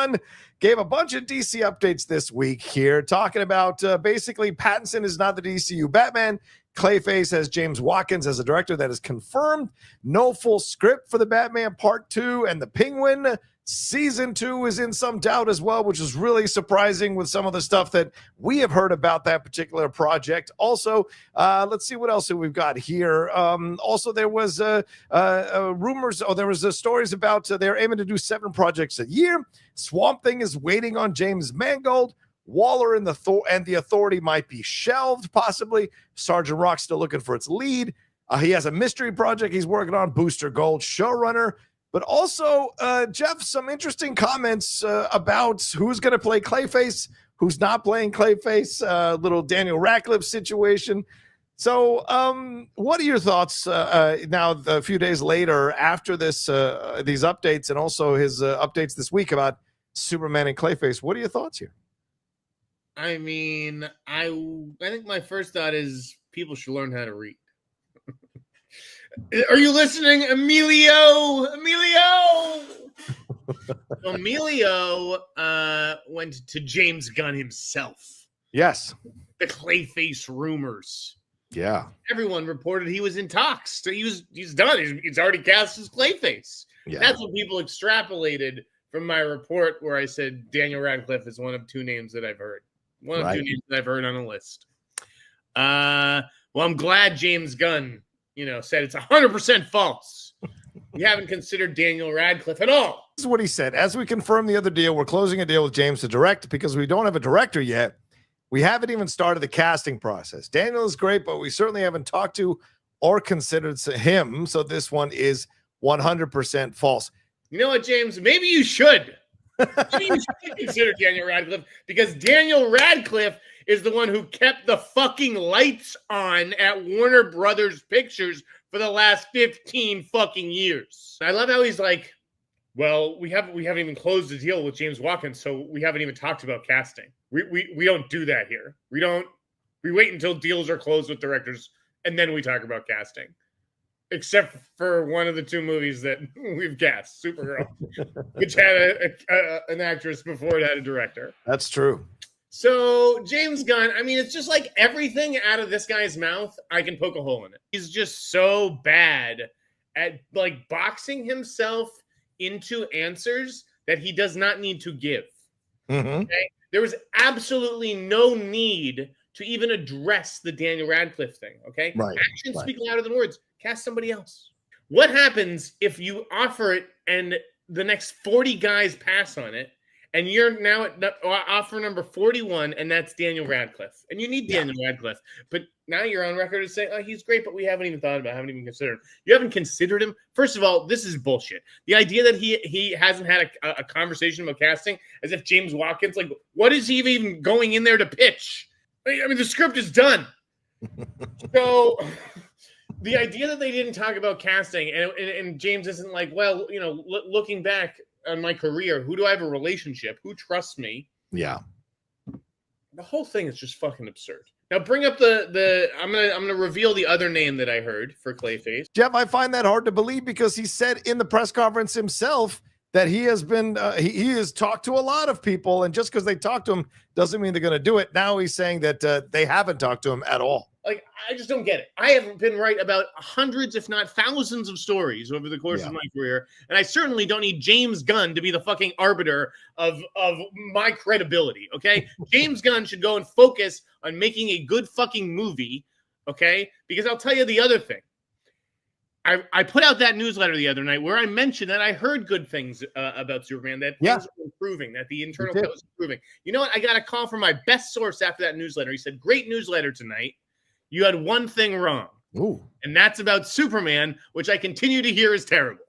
Gunn gave a bunch of DC updates this week here, talking about basically Pattinson is not the DCU Batman. Clayface has James Watkins as a director. That is confirmed. No full script for the Batman Part 2, and the Penguin Season 2 is in some doubt as well, which is really surprising with some of the stuff that we have heard about that particular project. Also, let's see what else we've got here. Also, there was rumors, there was stories about they're aiming to do 7 projects a year. Swamp Thing is waiting on James Mangold. Waller and the Authority might be shelved, possibly. Sergeant Rock's still looking for its lead. He has a mystery project he's working on, Booster Gold showrunner. But also, Jeff, some interesting comments about who's going to play Clayface, who's not playing Clayface, little Daniel Radcliffe situation. So what are your thoughts now, a few days later, after these updates and also his updates this week about Superman and Clayface? What are your thoughts here? I mean, I think my first thought is people should learn how to read. Are you listening, Emilio? Emilio went to James Gunn himself. Yes. The Clayface rumors. Yeah. Everyone reported he was in talks. So he's done. He's already cast as Clayface. Yeah. That's what people extrapolated from my report where I said Daniel Radcliffe is one of 2 names that I've heard. One of 2 names that I've heard on a list. Well, I'm glad James Gunn said it's 100% false. We haven't considered Daniel Radcliffe at all. This is what he said. As we confirmed the other deal, we're closing a deal with James to direct because we don't have a director yet. We haven't even started the casting process. Daniel is great, but we certainly haven't talked to or considered him. So this one is 100% false. You know what, James? Maybe you should. Maybe you should consider Daniel Radcliffe because Daniel Radcliffe is the one who kept the fucking lights on at Warner Brothers Pictures for the last 15 fucking years. I love how he's like, well, we haven't even closed the deal with James Watkins, so we haven't even talked about casting. We don't do that here. We wait until deals are closed with directors and then we talk about casting. Except for one of the 2 movies that we've cast, Supergirl, which had an actress before it had a director. That's true. So James Gunn, I mean, it's just like everything out of this guy's mouth, I can poke a hole in it. He's just so bad at like boxing himself into answers that he does not need to give. Mm-hmm. Okay? There was absolutely no need to even address the Daniel Radcliffe thing. Okay, right. Actions speak louder than words. Cast somebody else. What happens if you offer it and the next 40 guys pass on it and you're now at offer number 41 and that's Daniel Radcliffe and you need Daniel Radcliffe, but now you're on record as saying, oh, he's great, but we haven't even thought about, haven't even considered him. You haven't considered him. First of all, this is bullshit. The idea that he hasn't had a conversation about casting as if James Watkins, like, what is he even going in there to pitch? I mean, the script is done. So the idea that they didn't talk about casting and James isn't like, well, looking back on my career, who do I have a relationship? Who trusts me? Yeah. The whole thing is just fucking absurd. Now bring up I'm gonna reveal the other name that I heard for Clayface. Jeff, I find that hard to believe because he said in the press conference himself that he has been he has talked to a lot of people, and just because they talked to him doesn't mean they're going to do it. Now he's saying that they haven't talked to him at all. Like, I just don't get it. I have been right about hundreds, if not thousands, of stories over the course of my career, and I certainly don't need James Gunn to be the fucking arbiter of my credibility. Okay, James Gunn should go and focus on making a good fucking movie. Okay, because I'll tell you the other thing. I put out that newsletter the other night where I mentioned that I heard good things about Superman, that things were improving, that the internal cut was improving. You know what? I got a call from my best source after that newsletter. He said, great newsletter tonight. You had one thing wrong. Ooh. And that's about Superman, which I continue to hear is terrible.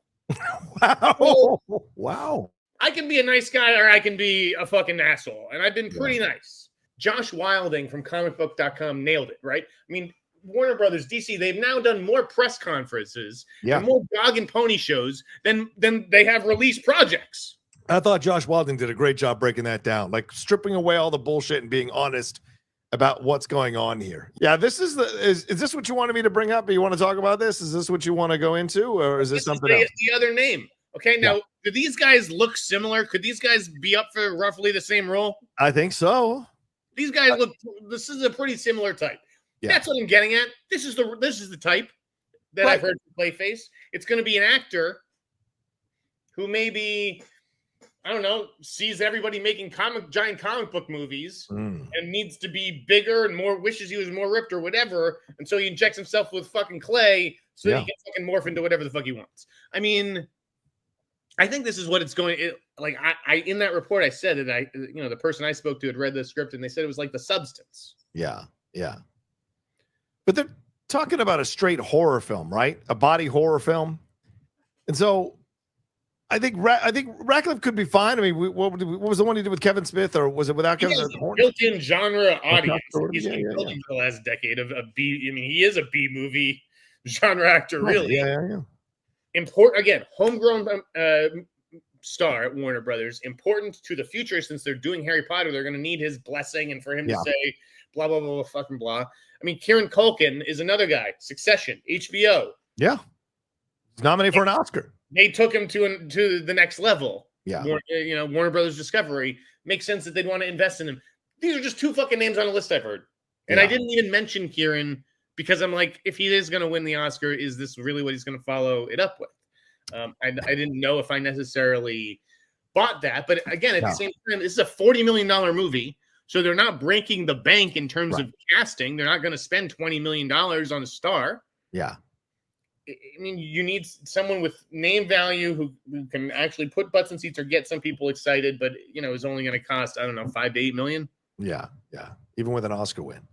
Wow. Wow. I can be a nice guy or I can be a fucking asshole. And I've been pretty nice. Josh Wilding from comicbook.com nailed it, right? I mean, Warner Brothers, DC, they've now done more press conferences and more dog and pony shows than they have released projects. I thought Josh Wilding did a great job breaking that down, like stripping away all the bullshit and being honest about what's going on here. Yeah, this is is this what you wanted me to bring up? You want to talk about this? Is this what you want to go into, or is this something else? The other name. Okay, now Do these guys look similar? Could these guys be up for roughly the same role? I think so. These guys look. This is a pretty similar type. Yeah. That's what I'm getting at. This is the type that I've heard from Clayface. It's going to be an actor who maybe, I don't know, sees everybody making giant comic book movies and needs to be bigger and more, wishes he was more ripped or whatever, and so he injects himself with fucking clay so that he can fucking morph into whatever the fuck he wants. I mean, I think this is what it's going. Like I in that report, I said that the person I spoke to had read the script and they said it was like The Substance. Yeah. But they're talking about a straight horror film, right? A body horror film, and so I think Ratcliffe could be fine. I mean, what was the one he did with Kevin Smith, or was it without Kevin Smith? Built-in genre audience. He's been building for the last decade of a B. I mean, he is a B movie genre actor, really. Yeah. Important again, homegrown star at Warner Brothers. Important to the future since they're doing Harry Potter. They're going to need his blessing and for him to say blah blah blah fucking blah. I mean, Kieran Culkin is another guy. Succession, HBO. Yeah, he's nominated for an Oscar. They took him to the next level. Yeah, Warner Brothers Discovery. Makes sense that they'd want to invest in him. These are just two fucking names on a list I've heard, and I didn't even mention Kieran because I'm like, if he is going to win the Oscar, is this really what he's going to follow it up with? I didn't know if I necessarily bought that, but again, at the same time, this is a $40 million movie. So they're not breaking the bank in terms of casting. They're not going to spend $20 million on a star. Yeah. I mean, you need someone with name value who can actually put butts in seats or get some people excited, but, is only going to cost, I don't know, $5 to $8 million. Yeah. Even with an Oscar win.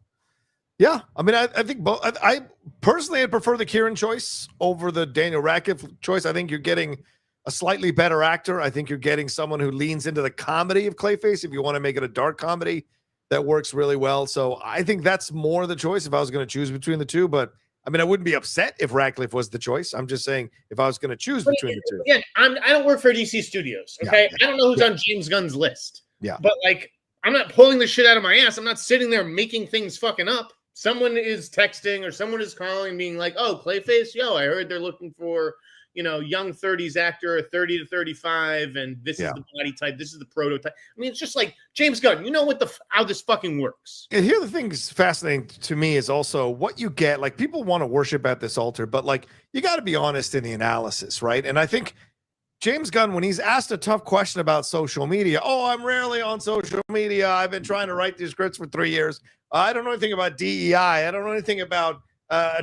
Yeah. I mean, I think both. I personally, I'd prefer the Kieran choice over the Daniel Radcliffe choice. I think you're getting a slightly better actor. I think you're getting someone who leans into the comedy of Clayface. If you want to make it a dark comedy, that works really well. So I think that's more the choice if I was going to choose between the two. But I mean, I wouldn't be upset if Radcliffe was the choice. I'm just saying if I was going to choose between the two. Again, I don't work for DC Studios. Okay, I don't know who's on James Gunn's list. Yeah, but like, I'm not pulling the shit out of my ass. I'm not sitting there making things fucking up. Someone is texting or someone is calling, being like, "Oh, Clayface, I heard they're looking for." Young 30s actor, 30 to 35, and this is the body type. This is the prototype. I mean, it's just like James Gunn. You know how this fucking works. And here, the thing that's fascinating to me is also what you get. Like, people want to worship at this altar, but like, you got to be honest in the analysis, right? And I think James Gunn, when he's asked a tough question about social media, I'm rarely on social media. I've been trying to write these scripts for 3 years. I don't know anything about DEI. I don't know anything about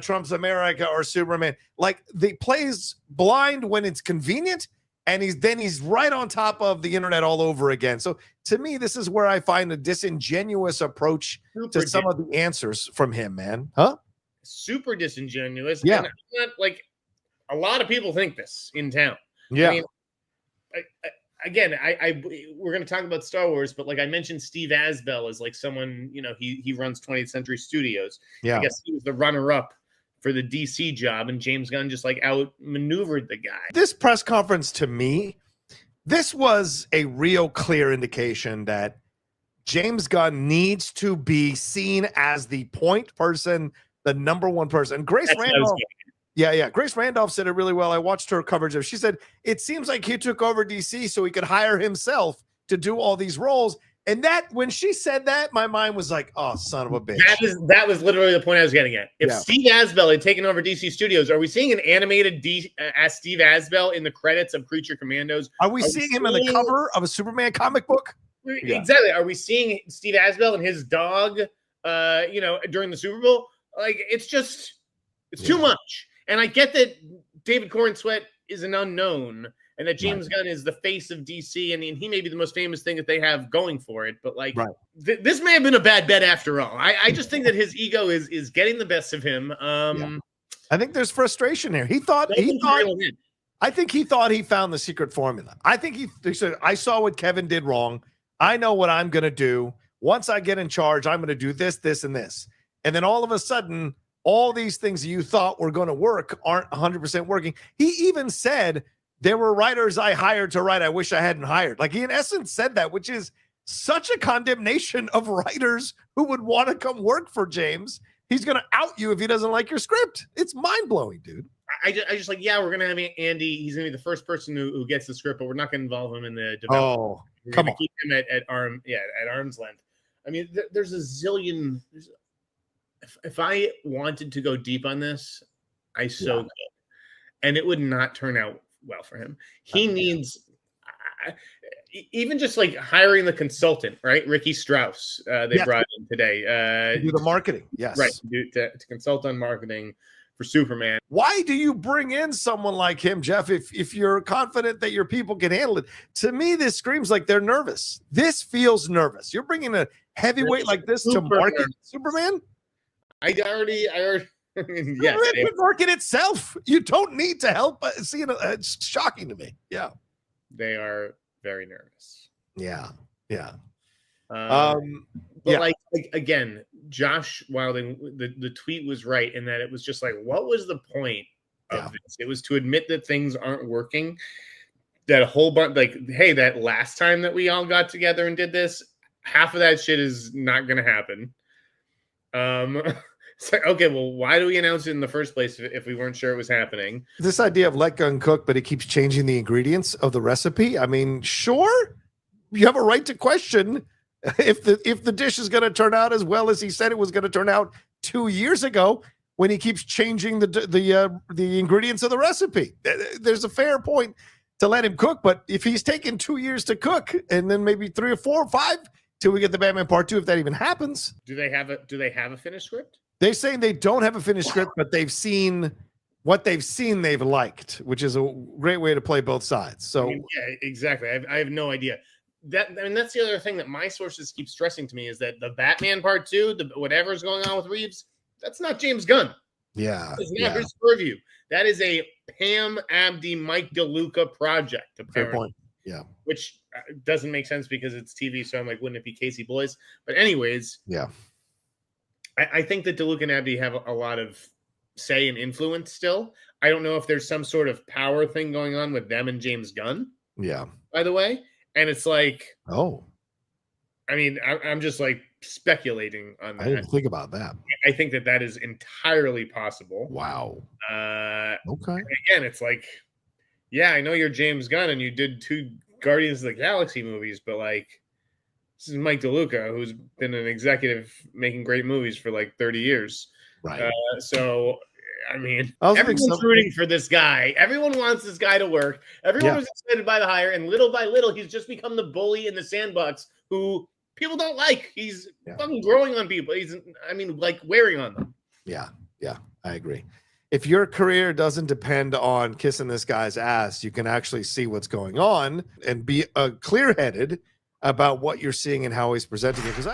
Trump's America or Superman. Like, they plays blind when it's convenient, and he's right on top of the internet all over again. So to me, this is where I find a disingenuous approach to some of the answers from him, man. Super disingenuous. Yeah. And not, like, a lot of people think this in town. Yeah. I mean, again, we're going to talk about Star Wars, but like I mentioned, Steve Asbell is like someone, he runs 20th Century Studios. Yeah. I guess he was the runner-up for the DC job, and James Gunn just like outmaneuvered the guy. This press conference, to me, this was a real clear indication that James Gunn needs to be seen as the point person, the number one person. Grace Randolph. Yeah. Grace Randolph said it really well. I watched her coverage of it. She said, it seems like he took over DC so he could hire himself to do all these roles. And that, when she said that, my mind was like, oh, son of a bitch. That was literally the point I was getting at. If Steve Asbell had taken over DC Studios, are we seeing an animated as Steve Asbell in the credits of Creature Commandos? Are we seeing him on the cover of a Superman comic book? Exactly. Are we seeing Steve Asbell and his dog, during the Super Bowl? Like, it's too much. And I get that David Corenswet is an unknown and that James Gunn is the face of DC, and he may be the most famous thing that they have going for it. But like, this may have been a bad bet after all. I just think that his ego is getting the best of him. I think there's frustration here. I think he thought he found the secret formula. I think he said, I saw what Kevin did wrong. I know what I'm going to do. Once I get in charge, I'm going to do this, this, and this. And then all of a sudden, all these things you thought were going to work aren't 100% working. He even said, there were writers I hired to write I wish I hadn't hired. Like, he in essence said that, which is such a condemnation of writers who would want to come work for James. He's going to out you if he doesn't like your script. It's mind-blowing, dude. I just like, yeah, we're gonna have Andy. He's gonna be the first person who gets the script, but we're not gonna involve him in the development. Oh, We're come gonna on. keep him at arm's length. I mean, there's a zillion. If I wanted to go deep on this, I could, and it would not turn out well for him. He needs. Even just like hiring the consultant, right? Ricky Strauss, they brought in today. To do the marketing, yes. Right, to consult on marketing for Superman. Why do you bring in someone like him, Jeff, if you're confident that your people can handle it? To me, this screams like they're nervous. This feels nervous. You're bringing a heavyweight like this to market Superman? I already yes, it would market itself. You don't need to help. See, it's shocking to me. Yeah. They are very nervous. Yeah. But like again, Josh Wilding, the tweet was right in that it was just like, what was the point of this? It was to admit that things aren't working. That whole bunch, like, hey, that last time that we all got together and did this, half of that shit is not going to happen. It's like, okay, well, why do we announce it in the first place if we weren't sure it was happening? This idea of let Gunn cook, but he keeps changing the ingredients of the recipe. I mean, sure, you have a right to question if the dish is going to turn out as well as he said it was going to turn out 2 years ago when he keeps changing the ingredients of the recipe. There's a fair point to let him cook, but if he's taken 2 years to cook and then maybe 3 or 4 or 5 till we get the Batman Part 2, if that even happens. Do they have a finished script? They're saying they don't have a finished script, but they've seen what they've liked, which is a great way to play both sides. So yeah, exactly. I have no idea. That's the other thing that my sources keep stressing to me is that the Batman Part 2, whatever's going on with Reeves, that's not James Gunn. Yeah. It's not his purview. That is a Pam Abdi, Mike DeLuca project, apparently. Fair point. Yeah. Which doesn't make sense because it's TV, so I'm like, wouldn't it be Casey Boyce? But anyways, yeah. I think that DeLuca and Abdi have a lot of say and influence still. I don't know if there's some sort of power thing going on with them and James Gunn. Yeah. By the way. And it's like, oh, I mean, I'm just like speculating on that. I didn't think about that. I think that is entirely possible. Wow. Okay. Again, it's like, yeah, I know you're James Gunn and you did 2 Guardians of the Galaxy movies, but like, this is Mike DeLuca, who's been an executive making great movies for like 30 years. Right. So, I mean, everyone's rooting for this guy. Everyone wants this guy to work. Everyone was excited by the hire, and little by little, he's just become the bully in the sandbox who people don't like. He's fucking growing on people. Like wearing on them. Yeah, I agree. If your career doesn't depend on kissing this guy's ass, you can actually see what's going on and be clear-headed about what you're seeing and how he's presenting it. Because